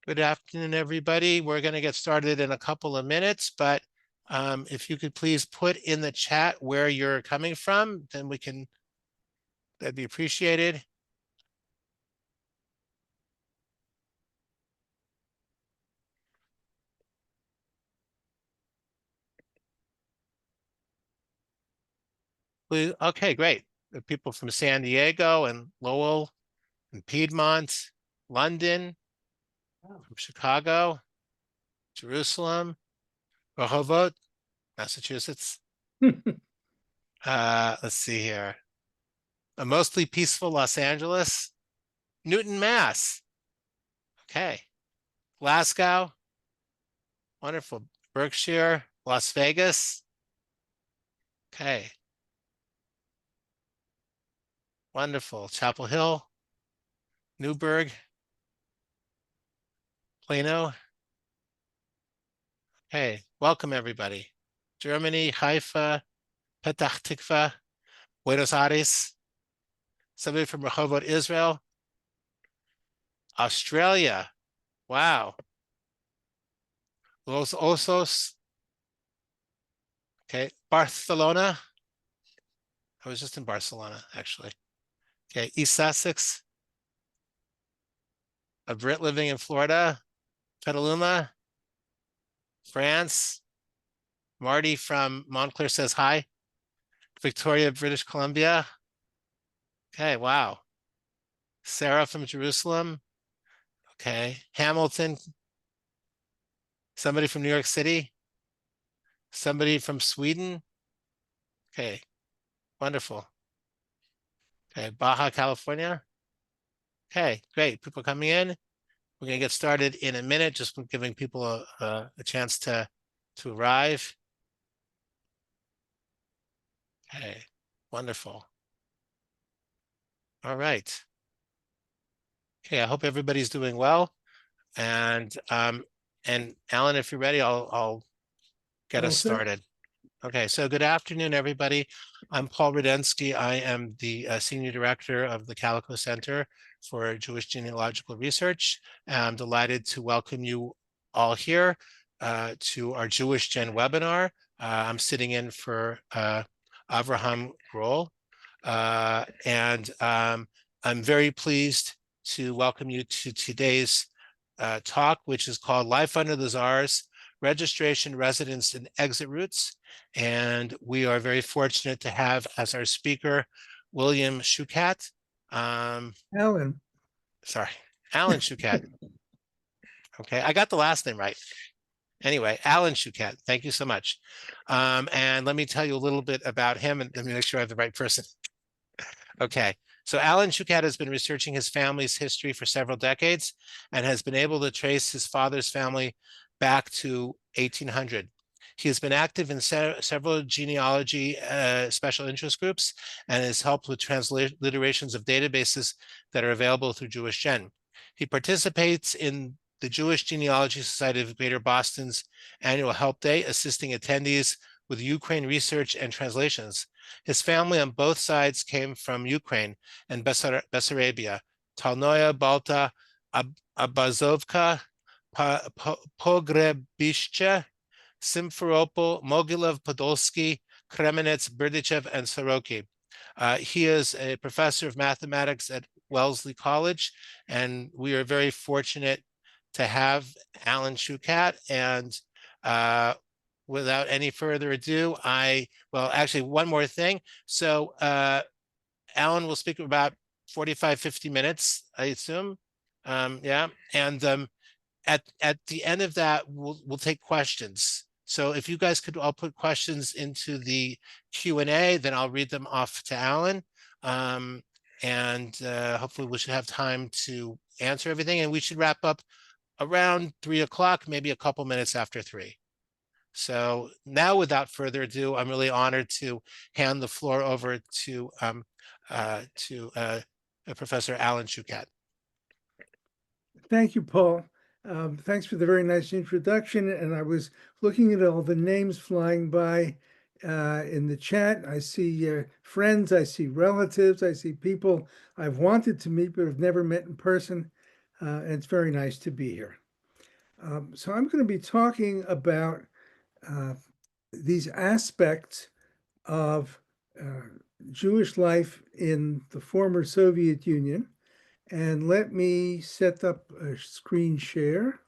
Good afternoon, everybody. We're going to get started in a couple of minutes, but if you could please put in the chat where you're coming from, then that'd be appreciated. Okay, great. There are people from San Diego and Lowell and Piedmont, London, from Chicago, Jerusalem, Rehovot, Massachusetts. Let's see here. A mostly peaceful Los Angeles, Newton, Mass. Okay. Glasgow, wonderful. Berkshire, Las Vegas. Okay. Wonderful. Chapel Hill, Newburgh, Plano. Hey, welcome everybody. Germany, Haifa, Petah Tikva, Buenos Aires. Somebody from Rehovot, Israel. Australia. Wow. Los Osos. Okay. Barcelona. I was just in Barcelona, actually. Okay. East Sussex. A Brit living in Florida. Petaluma, France. Marty from Montclair says hi. Victoria, British Columbia. Okay, wow. Sarah from Jerusalem. Okay. Hamilton. Somebody from New York City. Somebody from Sweden. Okay. Wonderful. Okay. Baja California. Okay, great. People coming in. We're going to get started in a minute, just giving people a chance to arrive. Okay, wonderful. All right. Okay, I hope everybody's doing well. And Alan, if you're ready, I'll get us started. Okay, so good afternoon, everybody. I'm Paul Rudensky. I am the Senior Director of the Calico Center for Jewish Genealogical Research. I'm delighted to welcome you all here to our Jewish Gen webinar. I'm sitting in for Avraham Grohl, and I'm very pleased to welcome you to today's talk, which is called Life Under the Tsars, Registration, Residence, and Exit Routes. And we are very fortunate to have as our speaker, William Shukat. Alan. Alan Shukat. Okay, I got the last name right. Anyway, Alan Shukat, thank you so much. And let me tell you a little bit about him, and let me make sure I have the right person. Okay, so Alan Shukat has been researching his family's history for several decades and has been able to trace his father's family back to 1800. He has been active in several genealogy special interest groups and has helped with transliterations of databases that are available through JewishGen. He participates in the Jewish Genealogy Society of Greater Boston's annual Help Day, assisting attendees with Ukraine research and translations. His family on both sides came from Ukraine and Bessarabia, Talnoya, Balta, Abazovka, Pogrebishche, Simferopol, Mogilov, Podolsky, Kremenets, Berdichev, and Soroki. He is a professor of mathematics at Wellesley College, and we are very fortunate to have Alan Shukat. And without any further ado, well, actually, one more thing. So Alan will speak about 45, 50 minutes, I assume. Yeah. And at the end of that, we'll take questions. So if you guys could all put questions into the Q&A, then I'll read them off to Alan. And hopefully we should have time to answer everything. And we should wrap up around 3 o'clock, maybe a couple minutes after 3. So now, without further ado, I'm really honored to hand the floor over to Professor Alan Shukat. Thank you, Paul. Thanks for the very nice introduction. And I was looking at all the names flying by in the chat. I see friends, I see relatives, I see people I've wanted to meet but have never met in person. And it's very nice to be here. So I'm going to be talking about uh, these aspects of uh, Jewish life in the former Soviet Union. And let me set up a screen share.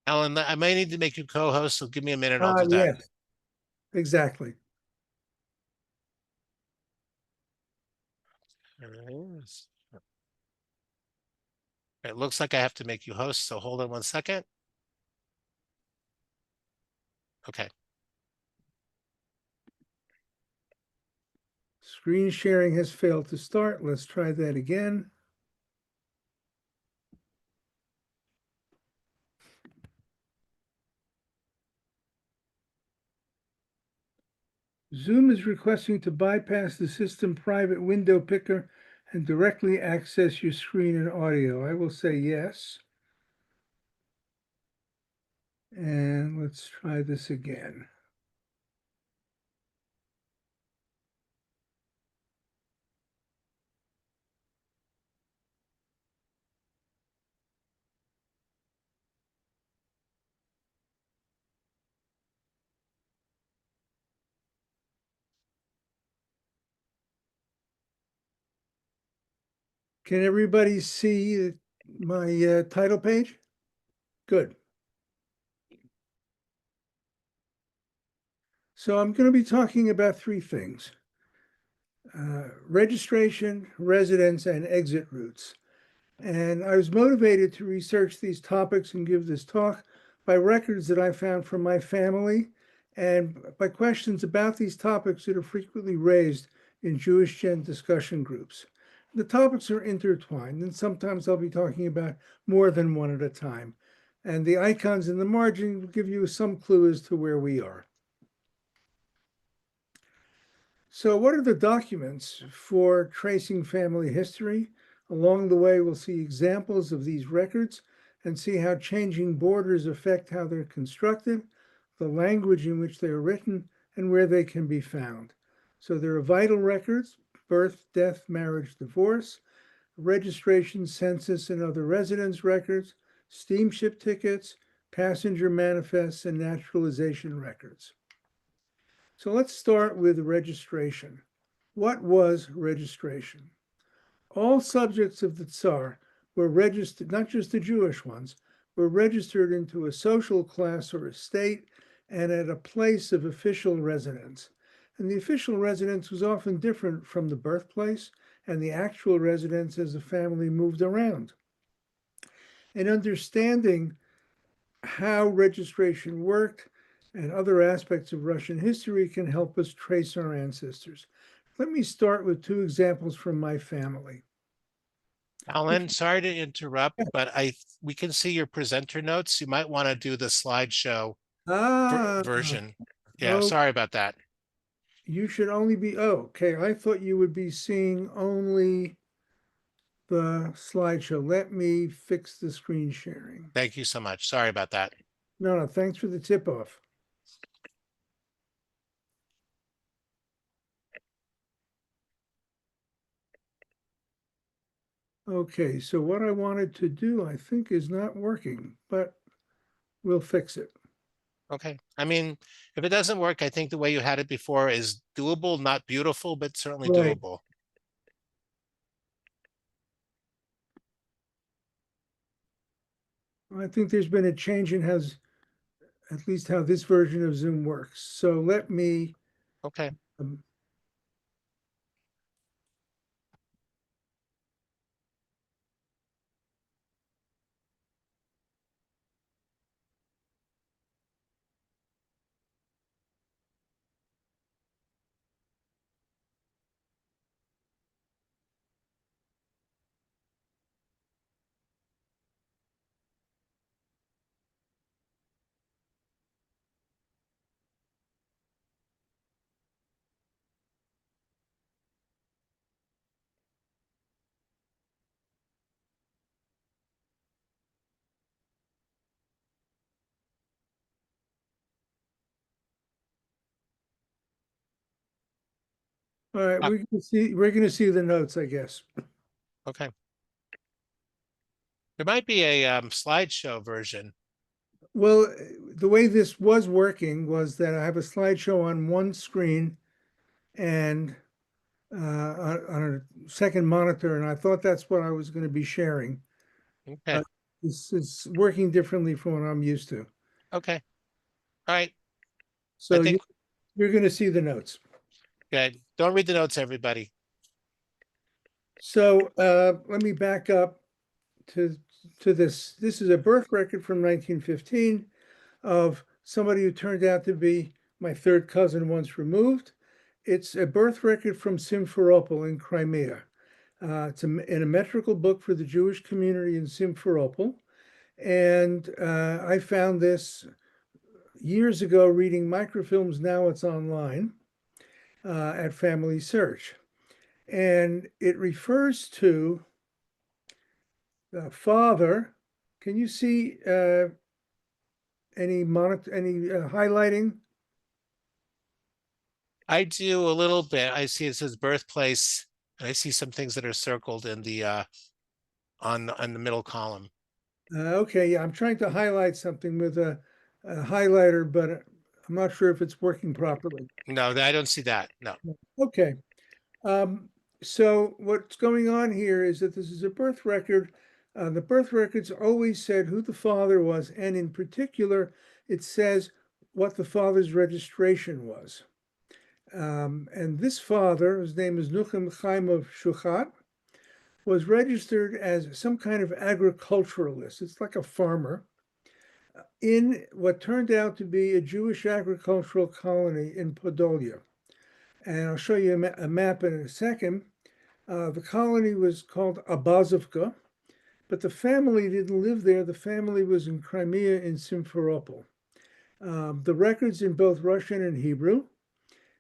Alan, I may need to make you co-host, so give me a minute. I'll do that. Yes, exactly. It looks like I have to make you host, so hold on 1 second. Okay. Screen sharing has failed to start. Let's try that again. Zoom is requesting to bypass the system private window picker and directly access your screen and audio. I will say yes. And let's try this again. Can everybody see my title page? Good. So I'm going to be talking about three things: registration, residence, and exit routes. And I was motivated to research these topics and give this talk by records that I found from my family and by questions about these topics that are frequently raised in Jewish Gen discussion groups. The topics are intertwined, and sometimes I'll be talking about more than one at a time. And the icons in the margin will give you some clue as to where we are. So, what are the documents for tracing family history? Along the way, we'll see examples of these records and see how changing borders affect how they're constructed, the language in which they are written, and where they can be found. So, there are vital records: birth, death, marriage, divorce, registration, census, and other residence records, steamship tickets, passenger manifests, and naturalization records. So let's start with registration. What was registration? All subjects of the Tsar were registered, not just the Jewish ones, were registered into a social class or a state and at a place of official residence. And the official residence was often different from the birthplace and the actual residence as the family moved around. And understanding how registration worked and other aspects of Russian history can help us trace our ancestors. Let me start with two examples from my family. Alan, sorry to interrupt, but we can see your presenter notes. You might want to do the slideshow Ah, version. Yeah, oh, sorry about that. you should only be, oh, okay. I thought you would be seeing only the slideshow. Let me fix the screen sharing. Thank you so much. Sorry about that. No, no, thanks for the tip off. Okay, so what I wanted to do, I think, is not working, but we'll fix it. Okay. I mean, if it doesn't work, I think the way you had it before is doable, not beautiful, but certainly Right. doable. I think there's been a change in how, at least how this version of Zoom works. So let me, Okay. um, All right, Ah, we're gonna see the notes, I guess. okay. There might be a slideshow version. Well, the way this was working was that I have a slideshow on one screen and on a second monitor, and I thought that's what I was going to be sharing. Okay. But this is working differently from what I'm used to. Okay. All right. I So think you're going to see the notes. good. Don't read the notes, everybody. So let me back up to this. This is a birth record from 1915 of somebody who turned out to be my third cousin once removed. It's a birth record from Simferopol in Crimea. It's in a metrical book for the Jewish community in Simferopol. And I found this years ago reading microfilms. Now it's online at Family Search. And it refers to the father. Can you see any highlighting? I do a little bit. I see it says birthplace, and I see some things that are circled in the on the middle column. Okay, yeah, I'm trying to highlight something with a highlighter, but I'm not sure if it's working properly. No, I don't see that. No. Okay. Um, so what's going on here is that this is a birth record. The birth records always said who the father was, and in particular, it says what the father's registration was. And this father, his name is Nuchem Chaim of Shuchat, was registered as some kind of agriculturalist. It's like a farmer in what turned out to be a Jewish agricultural colony in Podolia. And I'll show you a map in a second. The colony was called Abazovka, but the family didn't live there. The family was in Crimea in Simferopol. The records in both Russian and Hebrew.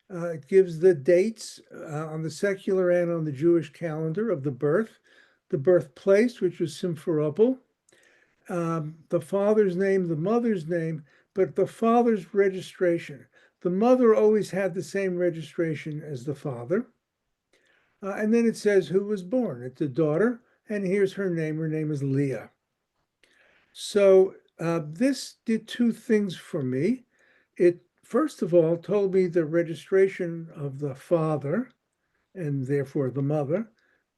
It gives the dates on the secular and on the Jewish calendar of the birthplace, which was Simferopol, the father's name, the mother's name, but the father's registration. The mother always had the same registration as the father. And then it says who was born. It's a daughter, and here's her name. Her name is Leah. So this did two things for me. It, first of all, told me the registration of the father, and therefore the mother,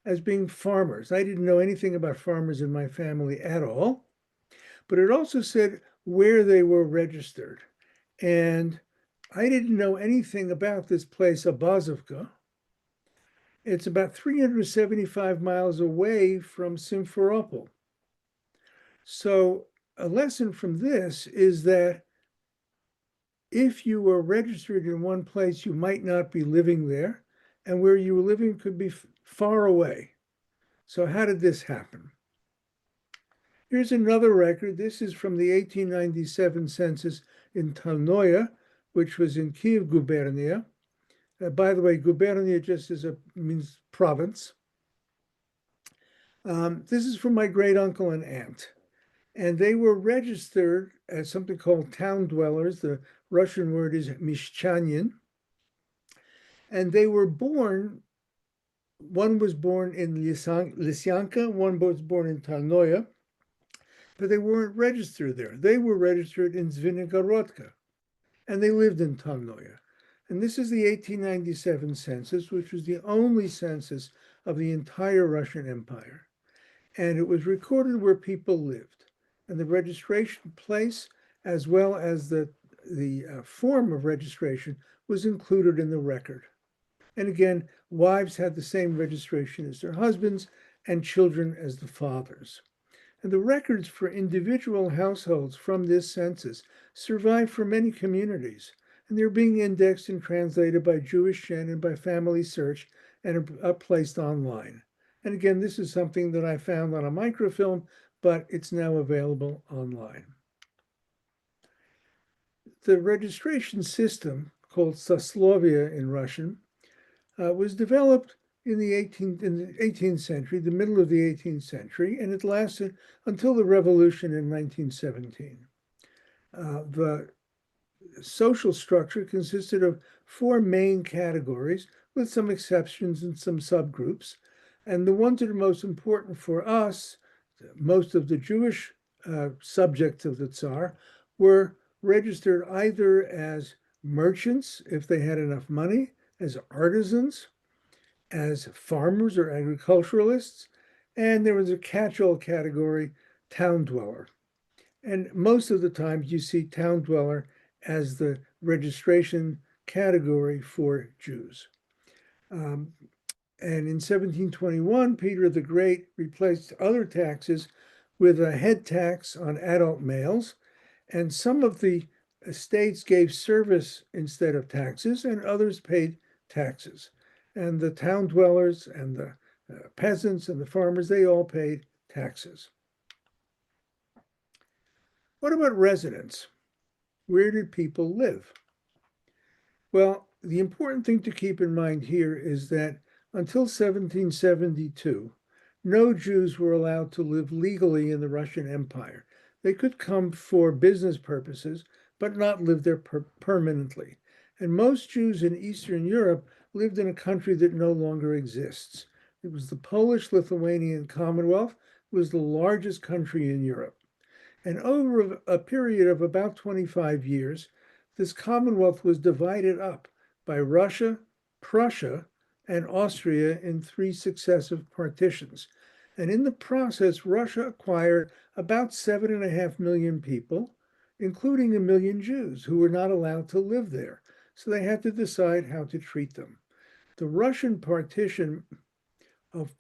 as being farmers. I didn't know anything about farmers in my family at all, but it also said where they were registered. And I didn't know anything about this place, Abazovka. It's about 375 miles away from Simferopol. So a lesson from this is that if you were registered in one place, you might not be living there, and where you were living could be far away. So how did this happen? Here's another record. This is from the 1897 census in Talnoye, which was in Kiev gubernia. By the way, gubernia just means province. This is from my great uncle and aunt. And they were registered as something called town dwellers. The Russian word is mishchanyin. And they were born, one was born in Lysyanka, one was born in Talnoye, but they weren't registered there. They were registered in Zvenigorodka, and they lived in Talnoye. And this is the 1897 census, which was the only census of the entire Russian Empire. And it was recorded where people lived. And the registration place, as well as the form of registration, was included in the record. And again, wives had the same registration as their husbands, and children as the fathers. And the records for individual households from this census survive for many communities, and they're being indexed and translated by JewishGen and by Family Search and are placed online. And again, this is something that I found on a microfilm, but it's now available online. The registration system, called Soslovia in Russian, was developed in the 18th century, the middle of the 18th century, and it lasted until the revolution in 1917. The social structure consisted of four main categories, with some exceptions and some subgroups. And the ones that are most important for us, most of the Jewish subjects of the Tsar, were registered either as merchants, if they had enough money, as artisans, as farmers or agriculturalists, and there was a catch-all category, town dweller. And most of the times you see town dweller as the registration category for Jews. And in 1721, Peter the Great replaced other taxes with a head tax on adult males, and some of the estates gave service instead of taxes, and others paid taxes. And the town dwellers and the peasants and the farmers, they all paid taxes. What about residence? Where did people live? Well, the important thing to keep in mind here is that until 1772, no Jews were allowed to live legally in the Russian Empire. They could come for business purposes, but not live there permanently. And most Jews in Eastern Europe lived in a country that no longer exists. It was the Polish-Lithuanian Commonwealth. It was the largest country in Europe. And over a period of about 25 years, this Commonwealth was divided up by Russia, Prussia, and Austria in 3 successive partitions. And in the process, Russia acquired about 7.5 million people, including 1 million Jews who were not allowed to live there. So they had to decide how to treat them. The Russian partition of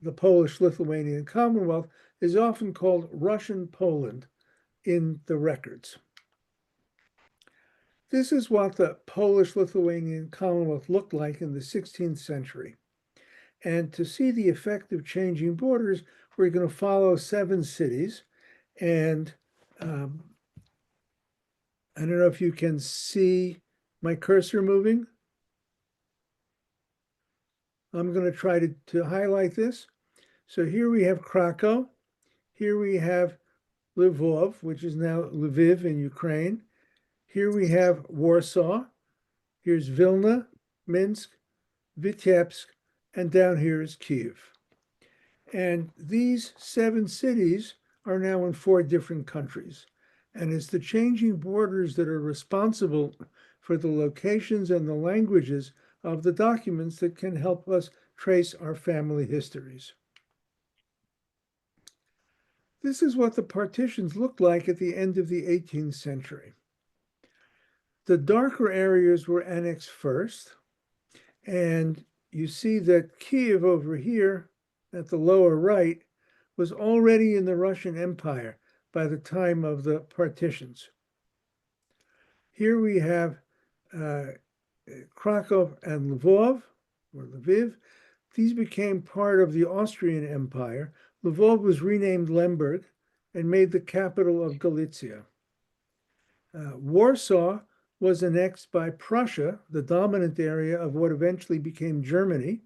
the Polish-Lithuanian Commonwealth is often called Russian Poland in the records. This is what the Polish-Lithuanian Commonwealth looked like in the 16th century. And to see the effect of changing borders, we're going to follow 7 cities. And I don't know if you can see my cursor moving. I'm going to try to highlight this. So here we have Krakow. Here we have Lvov, which is now Lviv in Ukraine. Here we have Warsaw. Here's Vilna, Minsk, Vitebsk, and down here is Kyiv. And these 7 cities are now in 4 different countries. And it's the changing borders that are responsible for the locations and the languages of the documents that can help us trace our family histories. This is what the partitions looked like at the end of the 18th century. The darker areas were annexed first, and you see that Kyiv over here at the lower right was already in the Russian Empire by the time of the partitions. Here we have Krakow and Lvov, or Lviv. These became part of the Austrian Empire. Lvov was renamed Lemberg and made the capital of Galicia. Warsaw was annexed by Prussia, the dominant area of what eventually became Germany.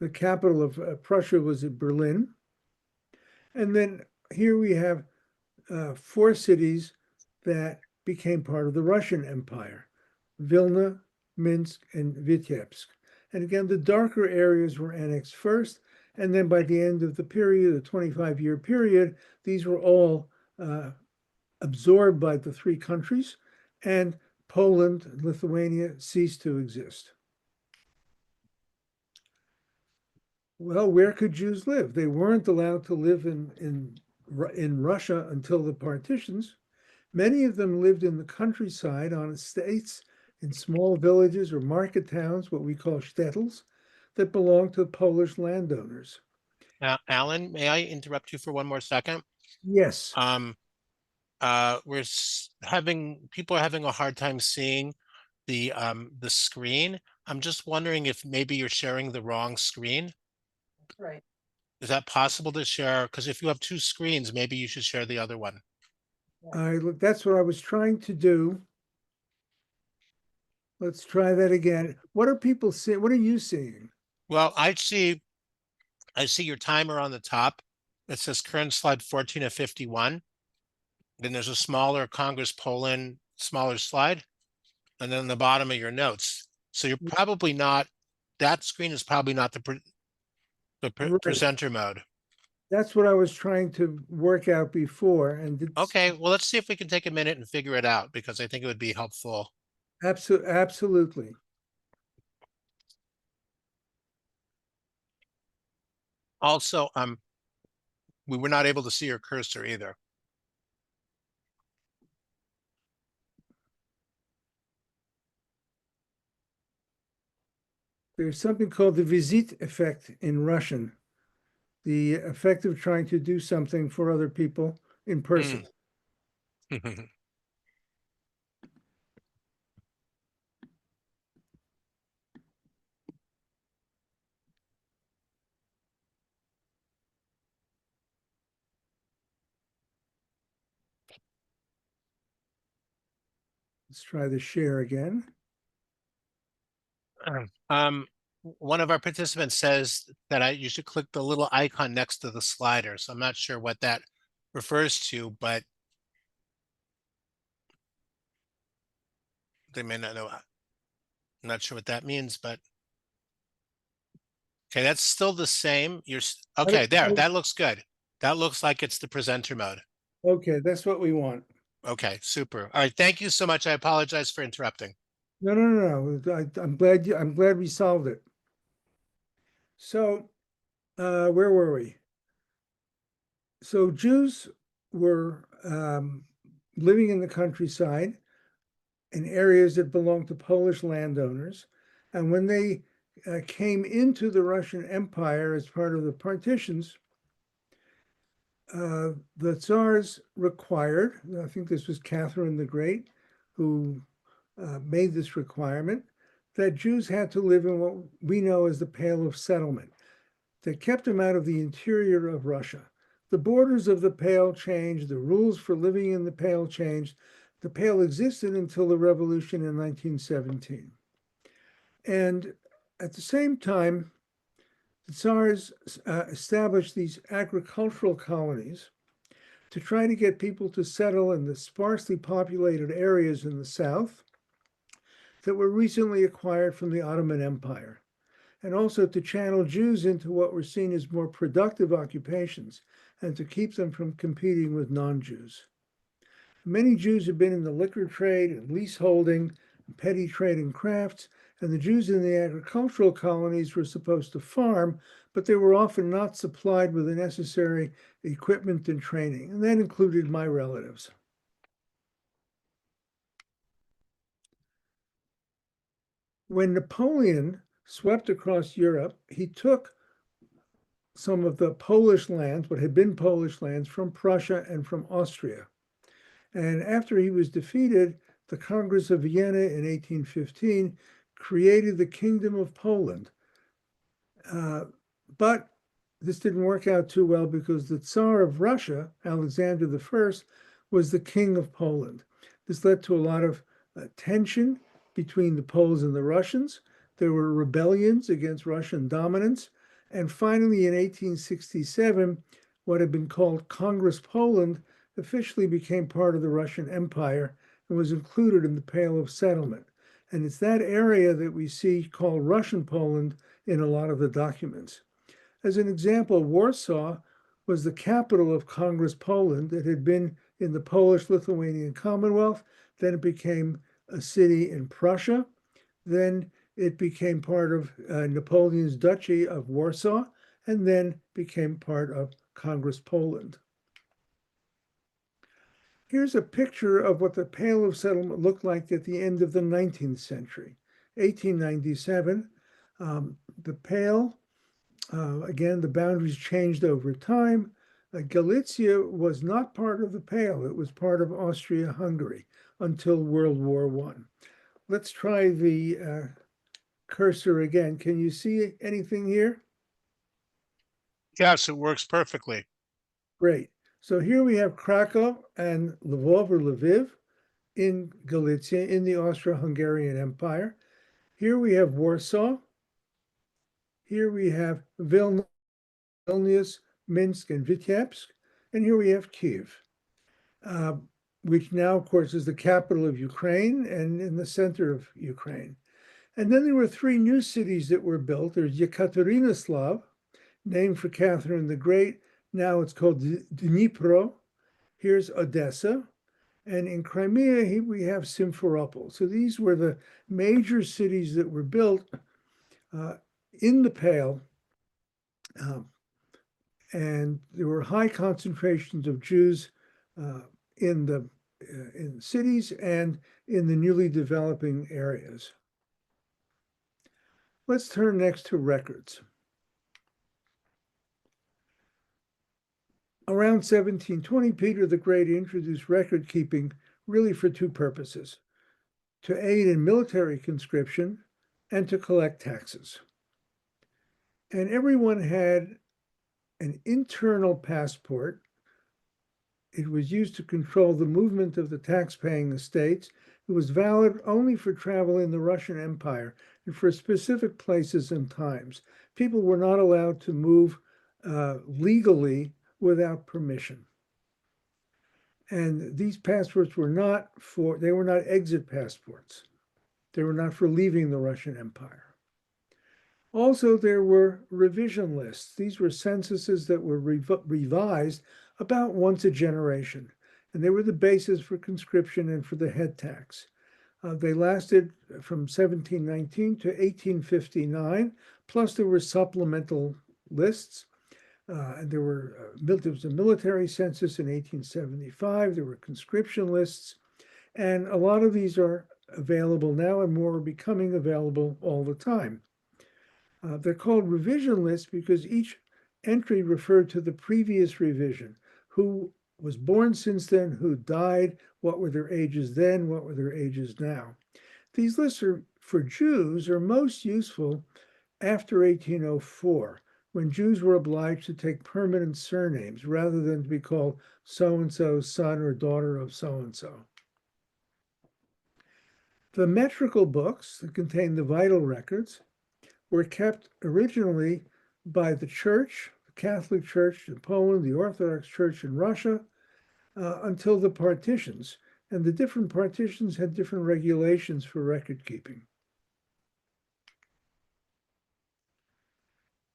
The capital of Prussia was at Berlin. And then here we have 4 cities that became part of the Russian Empire: Vilna, Minsk, and Vitebsk. And again, the darker areas were annexed first, and then by the end of the period, the 25-year period, these were all absorbed by the 3 countries, and Poland and Lithuania ceased to exist. Well, where could Jews live? They weren't allowed to live in Russia until the partitions. Many of them lived in the countryside on estates in small villages or market towns, what we call shtetls, that belonged to Polish landowners. Alan, may I interrupt you for one more second? Yes. People are having a hard time seeing the screen. I'm just wondering if maybe you're sharing the wrong screen. Right. Is that possible to share? Because if you have 2 screens, maybe you should share the other one. That's what I was trying to do. Let's try that again. What are people seeing? What are you seeing? Well, I see your timer on the top. It says current slide 14 of 51. Then there's a smaller Congress Poland, smaller slide. And then the bottom of your notes, So you're probably not, that screen is probably not the Right. presenter mode. That's what I was trying to work out before, and it's Okay, well, let's see if we can take a minute and figure it out because I think it would be helpful. absolutely. Also, we were not able to see your cursor either. There's something called the visit effect in Russian, the effect of trying to do something for other people in Mm. person. Let's try the share again. Um, one of our participants says that you should click the little icon next to the slider. So I'm not sure what that refers to, but they may not know. I'm not sure what that means, but okay, that's still the same. Okay, there, that looks good. That looks like it's the presenter mode. Okay, that's what we want. Okay, super. All right, thank you so much. I apologize for interrupting. No, no, no, no. I'm glad we solved it. So, where were we? So Jews were living in the countryside in areas that belonged to Polish landowners. And when they came into the Russian Empire as part of the partitions, the Tsars required, I think this was Catherine the Great, who made this requirement, that Jews had to live in what we know as the Pale of Settlement. That kept them out of the interior of Russia. The borders of the Pale changed, the rules for living in the Pale changed. The Pale existed until the revolution in 1917. And at the same time, the Tsars established these agricultural colonies to try to get people to settle in the sparsely populated areas in the south that were recently acquired from the Ottoman Empire, and also to channel Jews into what were seen as more productive occupations and to keep them from competing with non-Jews. Many Jews had been in the liquor trade and leaseholding, petty trade and crafts, and the Jews in the agricultural colonies were supposed to farm, but they were often not supplied with the necessary equipment and training, and that included my relatives. When Napoleon swept across Europe, he took some of the Polish lands, what had been Polish lands, from Prussia and from Austria. And after he was defeated, the Congress of Vienna in 1815 created the Kingdom of Poland. But this didn't work out too well because the Tsar of Russia, Alexander I, was the king of Poland. This led to a lot of tension between the Poles and the Russians. There were rebellions against Russian dominance. And finally, in 1867, what had been called Congress Poland officially became part of the Russian Empire and was included in the Pale of Settlement. And it's that area that we see called Russian Poland in a lot of the documents. As an example, Warsaw was the capital of Congress Poland. It had been in the Polish-Lithuanian Commonwealth. Then it became a city in Prussia. Then it became part of Napoleon's Duchy of Warsaw, and then became part of Congress Poland. Here's a picture of what the Pale of Settlement looked like at the end of the 19th century. 1897, the Pale, again, the boundaries changed over time. Galicia was not part of the Pale. It was part of Austria-Hungary until World War I. Let's try the cursor again. Can you see anything here? Yes, it works perfectly. Great. So here we have Krakow and Lvov or Lviv in Galicia in the Austro-Hungarian Empire. Here we have Warsaw. Here we have Vilnius, Minsk, and Vitebsk. And here we have Kiev, which now, of course, is the capital of Ukraine and in the center of Ukraine. And then there were three new cities that were built. There's Yekaterinoslav, named for Catherine the Great. Now it's called Dnipro. Here's Odessa. And in Crimea, we have Simferopol. So these were the major cities that were built in the Pale. And there were high concentrations of Jews in cities and in the newly developing areas. Let's turn next to records. Around 1720, Peter the Great introduced record keeping really for two purposes: to aid in military conscription and to collect taxes. And everyone had an internal passport. It was used to control the movement of the tax-paying estates. It was valid only for travel in the Russian Empire and for specific places and times. People were not allowed to move legally without permission. And these passports were not exit passports. They were not for leaving the Russian Empire. Also, there were revision lists. These were censuses that were revised about once a generation, and they were the basis for conscription and for the head tax. They lasted from 1719 to 1859, plus there were supplemental lists. There was a military census in 1875. There were conscription lists, and a lot of these are available now, and more are becoming available all the time. They're called revision lists because each entry referred to the previous revision: who was born since then, who died, what were their ages then, what were their ages now. These lists for Jews are most useful after 1804, when Jews were obliged to take permanent surnames rather than to be called so-and-so's son or daughter of so-and-so. The metrical books that contain the vital records were kept originally by the Church, the Catholic Church in Poland, the Orthodox Church in Russia, until the partitions. And the different partitions had different regulations for record keeping.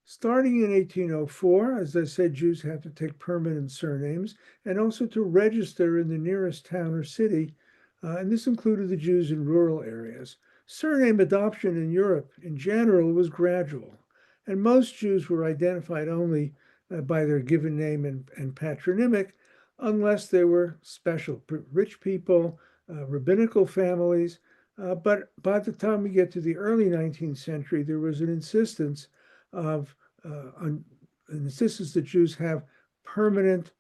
Starting in 1804, as I said, Jews had to take permanent surnames and also to register in the nearest town or city, and this included the Jews in rural areas. Surname adoption in Europe in general was gradual, and most Jews were identified only by their given name and patronymic, unless they were special, rich people, rabbinical families. But by the time we get to the early 19th century, there was an insistence that Jews have permanent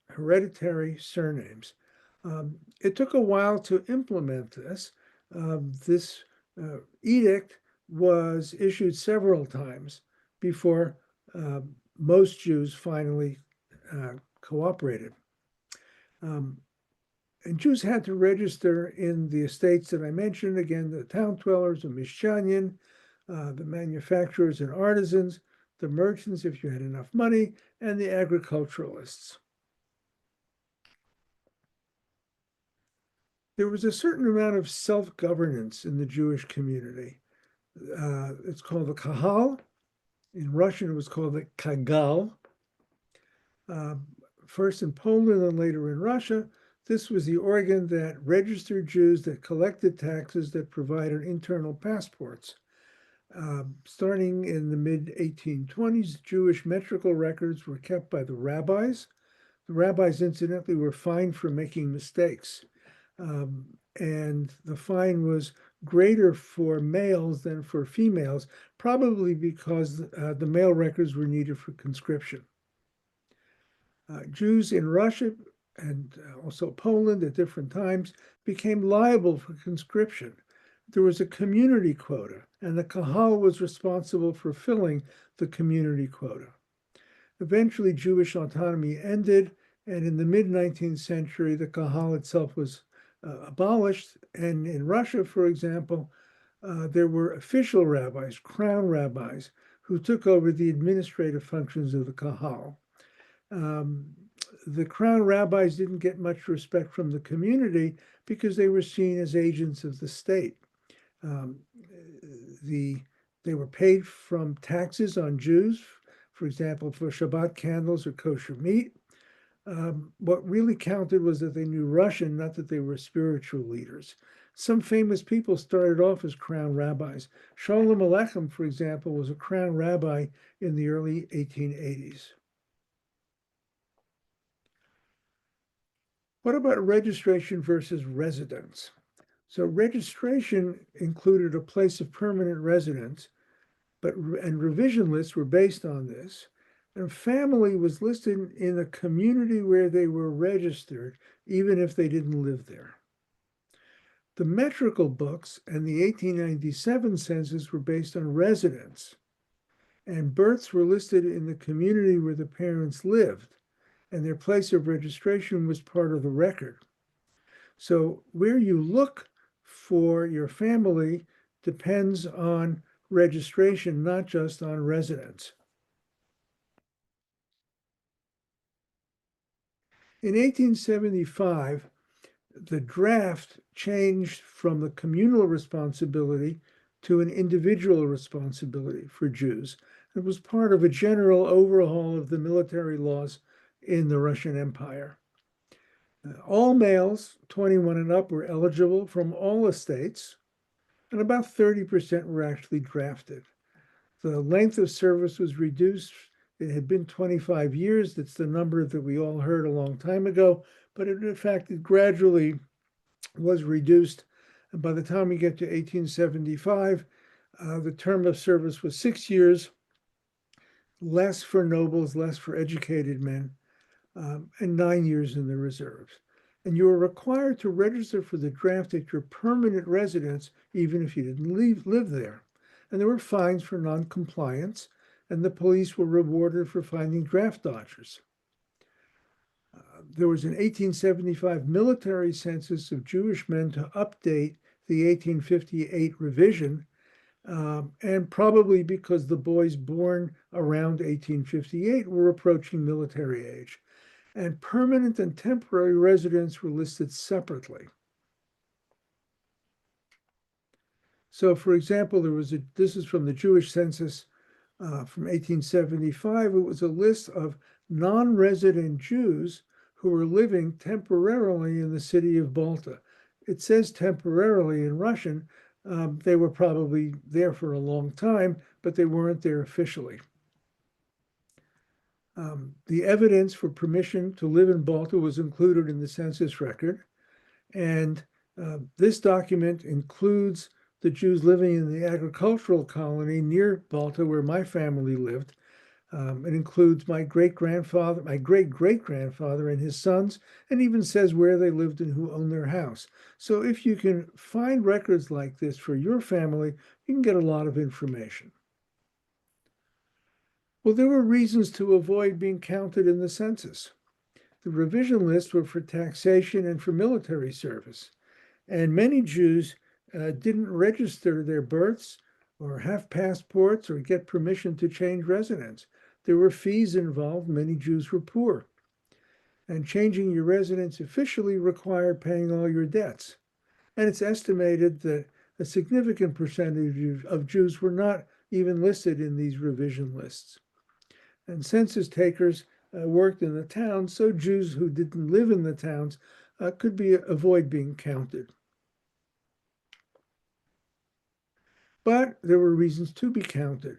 hereditary surnames. It took a while to implement this. This edict was issued several times before most Jews finally cooperated. And Jews had to register in the estates that I mentioned, again, the town dwellers, the Mishchanin, the manufacturers and artisans, the merchants, if you had enough money, and the agriculturalists. There was a certain amount of self-governance in the Jewish community. It's called the Kahal. In Russian, it was called the Kagal. First in Poland and later in Russia, this was the organ that registered Jews, that collected taxes, that provided internal passports. Starting in the mid-1820s, Jewish metrical records were kept by the rabbis. The rabbis, incidentally, were fined for making mistakes. And the fine was greater for males than for females, probably because the male records were needed for conscription. Jews in Russia and also Poland at different times became liable for conscription. There was a community quota, and the Kahal was responsible for filling the community quota. Eventually, Jewish autonomy ended, and in the mid-19th century, the Kahal itself was abolished. And in Russia, for example, there were official rabbis, crown rabbis, who took over the administrative functions of the Kahal. The crown rabbis didn't get much respect from the community because they were seen as agents of the state. Um, they were paid from taxes on Jews, for example, for Shabbat candles or kosher meat. What really counted was that they knew Russian, not that they were spiritual leaders. Some famous people started off as crown rabbis. Sholem Aleichem, for example, was a crown rabbi in the early 1880s. What about registration versus residence? So registration included a place of permanent residence, and revision lists were based on this. And family was listed in a community where they were registered, even if they didn't live there. The metrical books and the 1897 census were based on residence, and births were listed in the community where the parents lived, and their place of registration was part of the record. So where you look for your family depends on registration, not just on residence. In 1875, the draft changed from the communal responsibility to an individual responsibility for Jews. It was part of a general overhaul of the military laws in the Russian Empire. All males 21 and up were eligible from all estates, and about 30% were actually drafted. The length of service was reduced. It had been 25 years. That's the number that we all heard a long time ago, but in fact, it gradually was reduced. And by the time we get to 1875, the term of service was 6 years, less for nobles, less for educated men, and 9 years in the reserves. And you were required to register for the draft at your permanent residence, even if you didn't live there. And there were fines for noncompliance, and the police were rewarded for finding draft dodgers. There was an 1875 military census of Jewish men to update the 1858 revision, and probably because the boys born around 1858 were approaching military age. And permanent and temporary residents were listed separately. So, for example, this is from the Jewish census from 1875. It was a list of non-resident Jews who were living temporarily in the city of Balta. It says temporarily in Russian. They were probably there for a long time, but they weren't there officially. The evidence for permission to live in Balta was included in the census record, and this document includes the Jews living in the agricultural colony near Balta, where my family lived. It includes my great-great-grandfather and his sons, and even says where they lived and who owned their house. So if you can find records like this for your family, you can get a lot of information. Well, there were reasons to avoid being counted in the census. The revision lists were for taxation and for military service, and many Jews didn't register their births or have passports or get permission to change residence. There were fees involved. Many Jews were poor. And changing your residence officially required paying all your debts. And it's estimated that a significant percentage of Jews were not even listed in these revision lists. And census takers worked in the towns, so Jews who didn't live in the towns could avoid being counted. But there were reasons to be counted.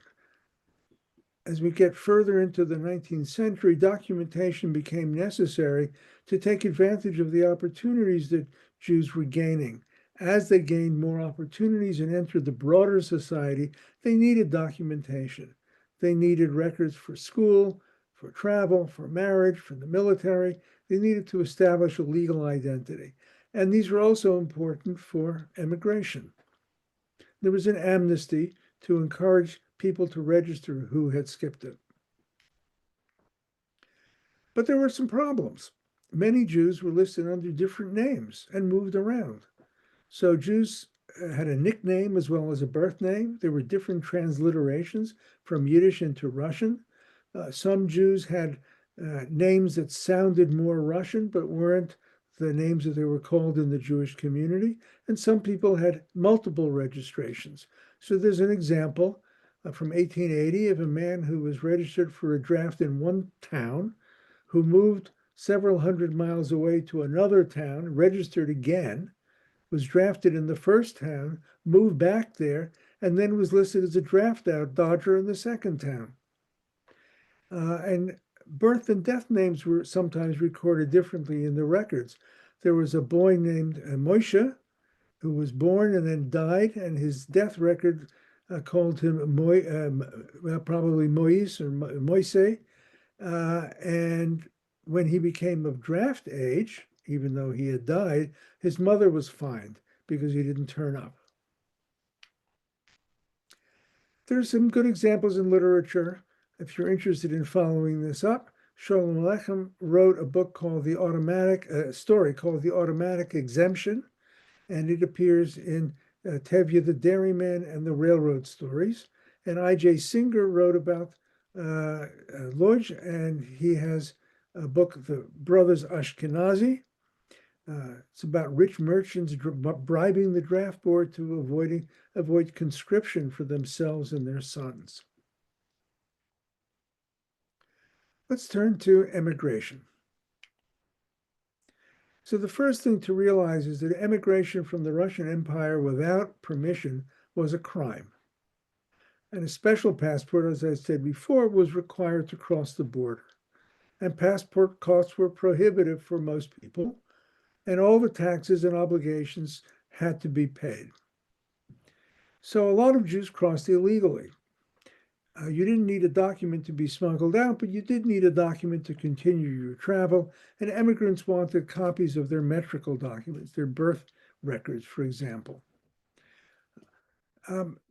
As we get further into the 19th century, documentation became necessary to take advantage of the opportunities that Jews were gaining. As they gained more opportunities and entered the broader society, they needed documentation. They needed records for school, for travel, for marriage, for the military. They needed to establish a legal identity. And these were also important for emigration. There was an amnesty to encourage people to register who had skipped it. But there were some problems. Many Jews were listed under different names and moved around. So Jews had a nickname as well as a birth name. There were different transliterations from Yiddish into Russian. Some Jews had names that sounded more Russian but weren't the names that they were called in the Jewish community, and some people had multiple registrations. So there's an example from 1880 of a man who was registered for a draft in one town, who moved several hundred miles away to another town, registered again, was drafted in the first town, moved back there, and then was listed as a draft out dodger in the second town. And birth and death names were sometimes recorded differently in the records. There was a boy named Moshe who was born and then died, and his death record called him probably Moise or Moise. And when he became of draft age, even though he had died, his mother was fined because he didn't turn up. There's some good examples in literature. If you're interested in following this up, Sholem Aleichem wrote a book called story called The Automatic Exemption, and it appears in Tevye the Dairyman and the Railroad Stories. And I.J. Singer wrote about Lodz, and he has a book, The Brothers Ashkenazi. It's about rich merchants bribing the draft board to avoid conscription for themselves and their sons. Let's turn to emigration. So the first thing to realize is that emigration from the Russian Empire without permission was a crime. And a special passport, as I said before, was required to cross the border. And passport costs were prohibitive for most people, and all the taxes and obligations had to be paid. So a lot of Jews crossed illegally. You didn't need a document to be smuggled out, but you did need a document to continue your travel, and immigrants wanted copies of their metrical documents, their birth records, for example.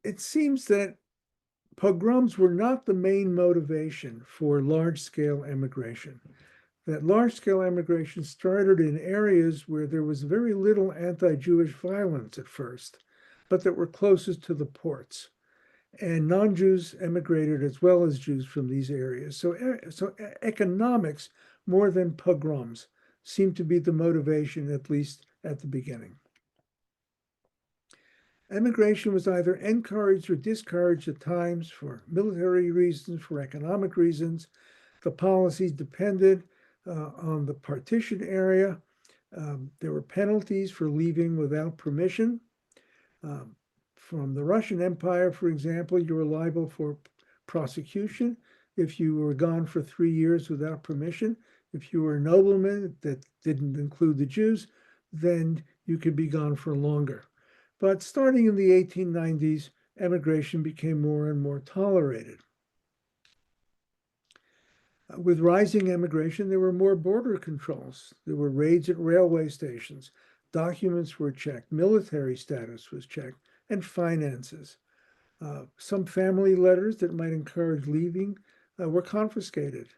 It seems that pogroms were not the main motivation for large-scale emigration. That large-scale emigration started in areas where there was very little anti-Jewish violence at first, but that were closest to the ports. And non-Jews emigrated as well as Jews from these areas. So economics, more than pogroms, seemed to be the motivation, at least at the beginning. Emigration was either encouraged or discouraged at times for military reasons, for economic reasons. The policies depended on the partition area. There were penalties for leaving without permission. From the Russian Empire, for example, you were liable for prosecution if you were gone for 3 years without permission. If you were a nobleman, that didn't include the Jews, then you could be gone for longer. But starting in the 1890s, emigration became more and more tolerated. With rising emigration, there were more border controls. There were raids at railway stations. Documents were checked. Military status was checked, and finances. Some family letters that might encourage leaving were confiscated.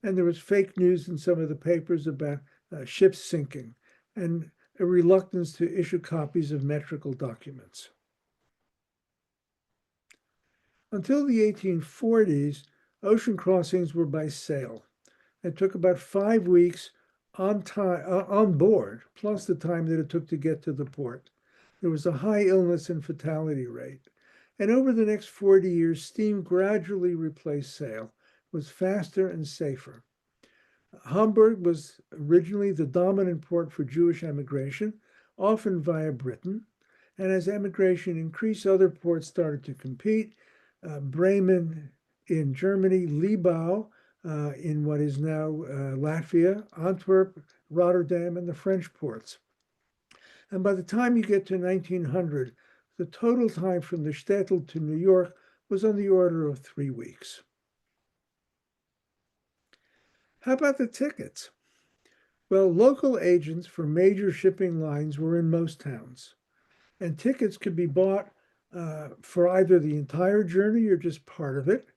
And there was fake news in some of the papers about ships sinking and a reluctance to issue copies of metrical documents. Until the 1840s, ocean crossings were by sail. It took about 5 weeks on board, plus the time that it took to get to the port. There was a high illness and fatality rate. And over the next 40 years, steam gradually replaced sail. It was faster and safer. Hamburg was originally the dominant port for Jewish emigration, often via Britain. And as emigration increased, other ports started to compete. Bremen in Germany, Libau in what is now Latvia, Antwerp, Rotterdam, and the French ports. And by the time you get to 1900, the total time from the shtetl to New York was on the order of 3 weeks. How about the tickets? Well, local agents for major shipping lines were in most towns, and tickets could be bought for either the entire journey or just part of it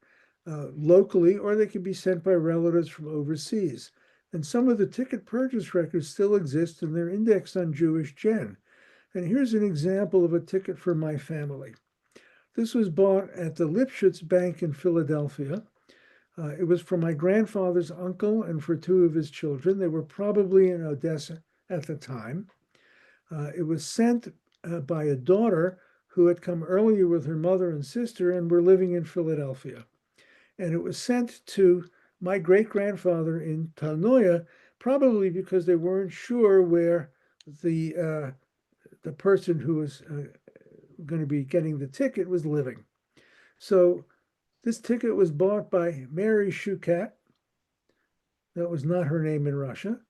locally, or they could be sent by relatives from overseas. And some of the ticket purchase records still exist, and they're indexed on JewishGen. And here's an example of a ticket for my family. This was bought at the Lipschutz Bank in Philadelphia. It was for my grandfather's uncle and for 2 of his children. They were probably in Odessa at the time. It was sent by a daughter who had come earlier with her mother and sister and were living in Philadelphia. And it was sent to my great grandfather in Talnoya, probably because they weren't sure where the person who was going to be getting the ticket was living. So this ticket was bought by Mary Shukat. That was not her name in Russia.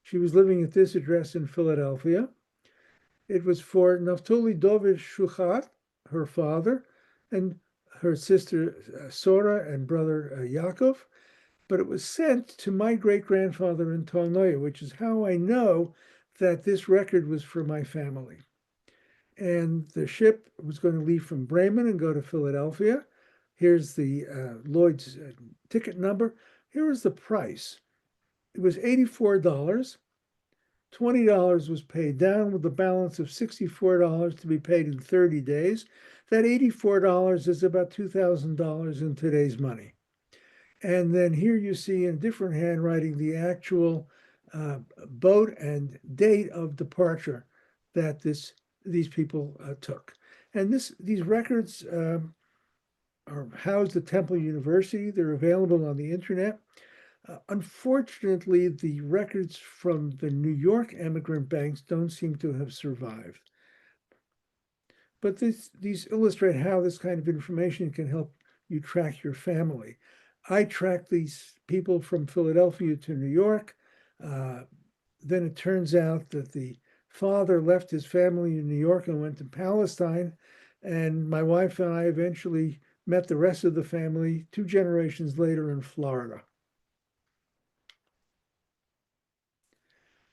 She was living at this address in Philadelphia. It was for Naftali Dovish Shukat, her father, and her sister Sora and brother Yaakov. But it was sent to my great grandfather in Tolnoya, which is how I know that this record was for my family. And the ship was going to leave from Bremen and go to Philadelphia. Here's the Lloyd's ticket number. Here is the price. It was $84. $20 was paid down with a balance of $64 to be paid in 30 days. That $84 is about $2,000 in today's money. And then here you see in different handwriting the actual boat and date of departure that these people took. And these records are housed at Temple University. They're available on the internet. Unfortunately, the records from the New York emigrant banks don't seem to have survived. But these illustrate how this kind of information can help you track your family. I tracked these people from Philadelphia to New York. Then it turns out that the father left his family in New York and went to Palestine. And my wife and I eventually met the rest of the family 2 generations later in Florida.